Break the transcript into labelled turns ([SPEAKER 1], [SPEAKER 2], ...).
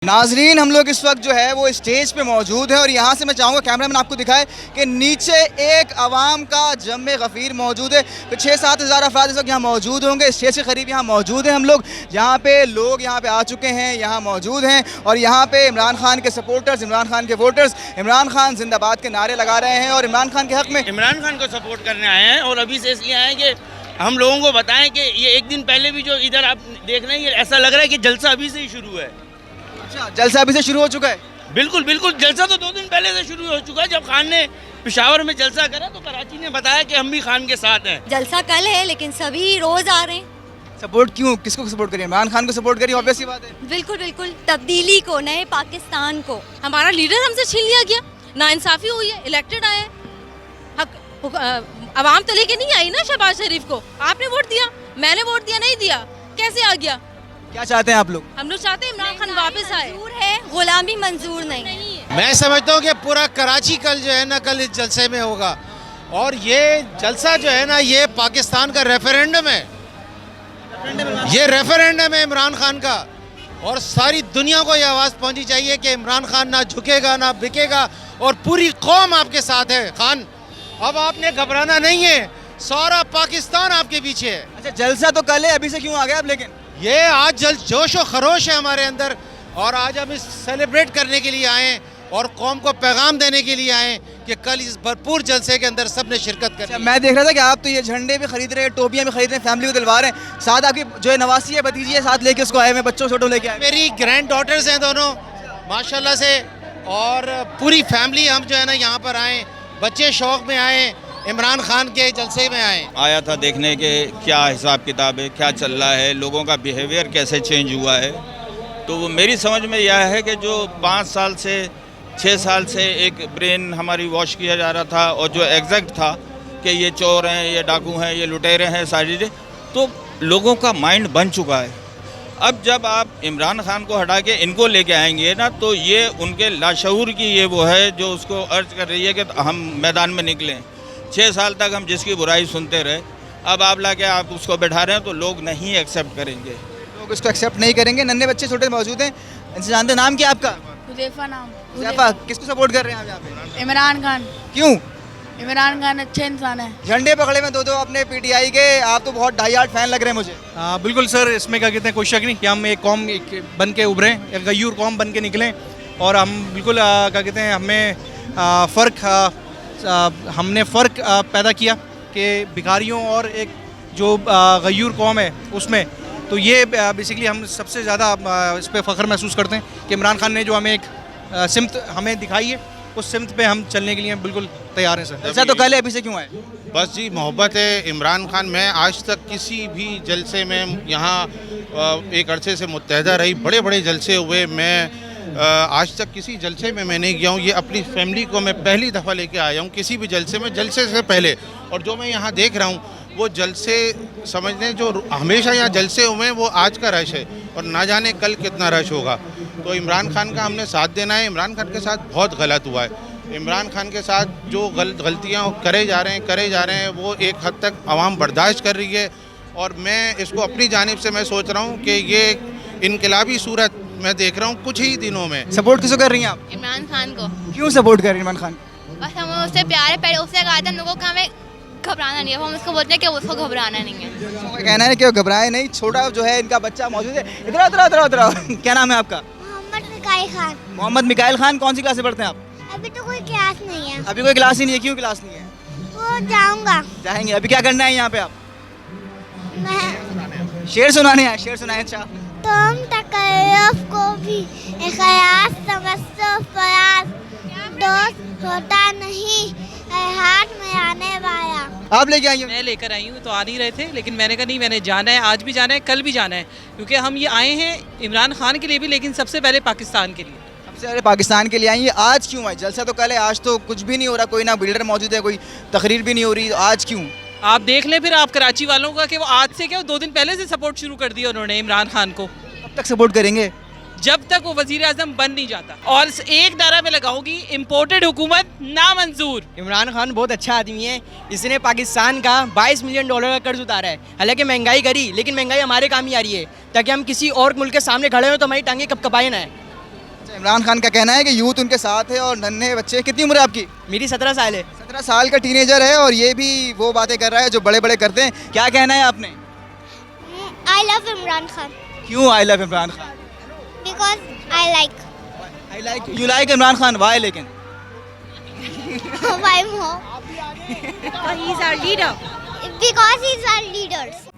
[SPEAKER 1] नाजरीन, हम लोग इस वक्त जो है वो स्टेज पे मौजूद है और यहाँ से मैं चाहूँगा कैमरामैन आपको दिखाए कि नीचे एक आवाम का जम्मे गफ़ीर मौजूद है। तो 6-7 हज़ार अफराद इस वक्त यहाँ मौजूद होंगे। स्टेज के करीब यहाँ मौजूद हैं हम लोग, जहाँ पे लोग यहाँ पे आ चुके हैं, यहाँ मौजूद हैं और यहाँ पे इमरान खान के सपोर्टर्स, इमरान खान के वोटर्स इमरान खान जिंदाबाद के नारे लगा रहे हैं और इमरान खान के हक़ में
[SPEAKER 2] इमरान खान को सपोर्ट करने आए हैं। और अभी से इसलिए आए कि हम लोगों को बताएं कि ये एक दिन पहले भी जो इधर आप देख रहे हैं, ये ऐसा लग रहा है कि जलसा अभी से ही शुरू है।
[SPEAKER 1] अच्छा, जलसा अभी से शुरू हो चुका है?
[SPEAKER 2] बिल्कुल बिल्कुल, जलसा तो 2 दिन पहले से शुरू हो चुका है। जब खान ने पेशावर में जलसा करा तो कराची ने बताया कि हम भी खान के साथ हैं।
[SPEAKER 3] जलसा कल है लेकिन सभी रोज आ रहे हैं।
[SPEAKER 1] सपोर्ट क्यों, किसको सपोर्ट करिए? इमरान खान को सपोर्ट करिए, ऑब्वियस सी बात है।
[SPEAKER 3] बिल्कुल बिल्कुल, तब्दीली को, नए पाकिस्तान को।
[SPEAKER 4] हमारा लीडर हमसे छीन लिया गया, नाइंसाफी हुई है। इलेक्टेड आए हक आवाम तो लेके नहीं आई ना शहबाज शरीफ को। आपने वोट दिया, मैंने वोट दिया, नहीं दिया, कैसे आ गया?
[SPEAKER 1] क्या चाहते हैं आप लोग?
[SPEAKER 4] हम लोग चाहते हैं इमरान खान वापस आए।
[SPEAKER 3] मंजूर है, गुलामी मंजूर नहीं है।
[SPEAKER 5] मैं समझता हूँ कि पूरा कराची कल जो है ना, कल इस जलसे में होगा। और ये जलसा जो है ना, ये पाकिस्तान का रेफरेंडम है। ये रेफरेंडम है इमरान खान का। और सारी दुनिया को ये आवाज़ पहुँचनी चाहिए कि इमरान खान ना झुकेगा ना बिकेगा और पूरी कौम आपके साथ है। खान, अब आपने घबराना नहीं है, सारा पाकिस्तान आपके पीछे है।
[SPEAKER 1] अच्छा, जलसा तो कल है, अभी से क्यों आ गए आप? लेकिन
[SPEAKER 5] ये आज जल जोश और खरोश है हमारे अंदर और आज हम इस सेलिब्रेट करने के लिए आए और कौम को पैगाम देने के लिए आए कि कल इस भरपूर जलसे के अंदर सब ने शिरकत करनी है।
[SPEAKER 1] मैं देख रहा था कि आप तो ये झंडे भी खरीद रहे हैं, टोपियाँ भी खरीद रहे हैं, फैमिली को दिलवा रहे हैं। साथ आपकी जो है नवासी है, भतीजी है, साथ लेके उसको आए हुए, बच्चों छोटों लेके आए।
[SPEAKER 5] मेरी ग्रैंड डॉटर्स हैं दोनों माशाल्लाह से, और पूरी फैमिली हम जो है ना यहाँ पर आए, बच्चे शौक में आए, इमरान खान के जलसे में आया
[SPEAKER 6] था देखने के क्या हिसाब किताब है, क्या चल रहा है, लोगों का बिहेवियर कैसे चेंज हुआ है। तो वो मेरी समझ में यह है कि जो 5 साल से 6 साल से एक ब्रेन हमारी वॉश किया जा रहा था और जो एग्जैक्ट था कि ये चोर हैं, ये डाकू हैं, ये लुटेरे हैं, सारी चीज़ें, तो लोगों का माइंड बन चुका है। अब जब आप इमरान खान को हटा के इनको लेके आएंगे ना, तो ये उनके लाशऊर की ये वो है जो उसको अर्ज कर रही है कि हम मैदान में निकलें। 6 साल तक हम जिसकी बुराई सुनते रहे, अब आप लाके आप उसको बैठा रहे हैं तो लोग नहीं एक्सेप्ट करेंगे।
[SPEAKER 1] लोग इसको एक्सेप्ट नहीं करेंगे। नन्हे बच्चे छोटे मौजूद हैं, इनसे जानते हैं। नाम क्या आपका?
[SPEAKER 7] हुज़ैफा नाम।
[SPEAKER 1] हुज़ैफा, किसको सपोर्ट कर रहे हैं आप यहाँ पे?
[SPEAKER 7] इमरान खान।
[SPEAKER 1] क्यों?
[SPEAKER 7] इमरान खान अच्छे इंसान है।
[SPEAKER 1] झंडे पकड़े में दो अपने पीटीआई के, आप तो बहुत डाई हार्ड फैन लग रहे हैं मुझे।
[SPEAKER 8] बिल्कुल सर, इसमें क्या कहते हैं, कोई शक नहीं कि हम एक कौम बन के उभरें, एक गयूर कौम बन के निकलें। और हम बिल्कुल क्या कहते हैं, हमने फ़र्क पैदा किया कि भिखारियों और एक जो गयूर कौम है उसमें। तो ये बेसिकली हम सबसे ज़्यादा इस पर फ़ख्र महसूस करते हैं कि इमरान खान ने जो हमें एक सिमत हमें दिखाई है, उस सिमत पे हम चलने के लिए बिल्कुल तैयार हैं सर।
[SPEAKER 1] ऐसा तो कल है, अभी से क्यों आए?
[SPEAKER 9] बस जी, मोहब्बत है इमरान खान। मैं आज तक किसी भी जलसे में यहाँ एक अरसे से मुत्तहदा रही, बड़े बड़े जलसे हुए, मैं आज तक किसी जलसे में मैं नहीं गया हूँ। ये अपनी फैमिली को मैं पहली दफ़ा लेके आया हूँ किसी भी जलसे में, जलसे से पहले। और जो मैं यहाँ देख रहा हूँ वो जलसे समझने जो हमेशा यहाँ जलसे हुए हैं वो आज का रश है और ना जाने कल कितना रश होगा। तो इमरान खान का हमने साथ देना है। इमरान खान के साथ बहुत गलत हुआ है। इमरान खान के साथ जो गलतियाँ करे जा रहे हैं वो एक हद तक आवाम बर्दाश्त कर रही है। और मैं इसको अपनी जानिब से मैं सोच रहा हूँ कि ये इनकलाबी सूरत मैं देख रहा हूँ कुछ ही दिनों में।
[SPEAKER 1] सपोर्ट किसको कर रही हैं आप?
[SPEAKER 4] इमरान खान को।
[SPEAKER 1] क्यों सपोर्ट कर रही हैं इमरान खान?
[SPEAKER 4] बस हमें उससे प्यार है, पहले उससे कहा था हम लोगों को हमें घबराना नहीं है, हम उसको बोलते हैं कि उसको घबराना नहीं है।
[SPEAKER 1] तो कहना है कि वो घबराए नहीं। छोटा जो है इनका बच्चा मौजूद है, इधर क्या नाम है आपका?
[SPEAKER 3] मोहम्मद मिकाइल खान।
[SPEAKER 1] मोहम्मद मिकाइल खान। कौन सी क्लास में पढ़ते हैं आप?
[SPEAKER 3] अभी तो कोई क्लास नहीं है।
[SPEAKER 1] अभी कोई क्लास ही नहीं है? क्यों क्लास नहीं है?
[SPEAKER 3] वो जाऊंगा।
[SPEAKER 1] जाएंगे। अभी क्या करना है यहाँ पे आप?
[SPEAKER 3] मैं
[SPEAKER 1] शेर सुनाने आए? शेर सुनाए। अच्छा,
[SPEAKER 3] तुम तकल्लुफ को भी ख्यास समझते हो, प्रयास दोस्त होता नहीं हाथ में आने वाला।
[SPEAKER 1] आप लेके आई हो?
[SPEAKER 10] मैं लेकर आई हूँ, तो आ नहीं रहे थे, लेकिन मैंने कहा नहीं, मैंने जाना है, आज भी जाना है, कल भी जाना है, क्योंकि हम ये आए हैं इमरान खान के लिए भी, लेकिन सबसे पहले पाकिस्तान के लिए।
[SPEAKER 1] सबसे पहले पाकिस्तान के लिए आई है। आज क्यों आई? जलसा तो कल है, आज तो कुछ भी नहीं हो रहा, कोई ना बिल्डर मौजूद है, कोई तकरीर भी नहीं हो रही। आज क्यों?
[SPEAKER 10] आप देख लें फिर आप कराची वालों का कि वो आज से क्या 2 दिन पहले से सपोर्ट शुरू कर दिया उन्होंने इमरान खान को।
[SPEAKER 1] कब तक सपोर्ट करेंगे?
[SPEAKER 10] जब तक वो वजीर आजम बन नहीं जाता। और एक नारा में लगाऊंगी, इम्पोर्टेड हुकूमत नामंजूर।
[SPEAKER 11] इमरान खान बहुत अच्छा आदमी है, इसने पाकिस्तान का $22 मिलियन का कर्ज उतारा है। हालांकि महंगाई करी, लेकिन महंगाई हमारे काम ही आ रही है, ताकि हम किसी और मुल्क के सामने खड़े हो तो हमारी टांगे कपकपाए ना है।
[SPEAKER 1] इमरान खान का कहना है कि यूथ उनके साथ है और नन्हे बच्चे। कितनी उम्र है आपकी?
[SPEAKER 11] मेरी 17 साल है।
[SPEAKER 1] 17 साल का टीनेजर है और ये भी वो बातें कर रहा है जो बड़े बड़े करते हैं। क्या कहना है आपने?
[SPEAKER 3] I love Imran Khan
[SPEAKER 1] क्यों I love Imran Khan?
[SPEAKER 3] because I like.
[SPEAKER 1] You like Imran Khan, why लेकिन?
[SPEAKER 3] Why more?
[SPEAKER 4] He is our leader.
[SPEAKER 3] Because he's our leaders.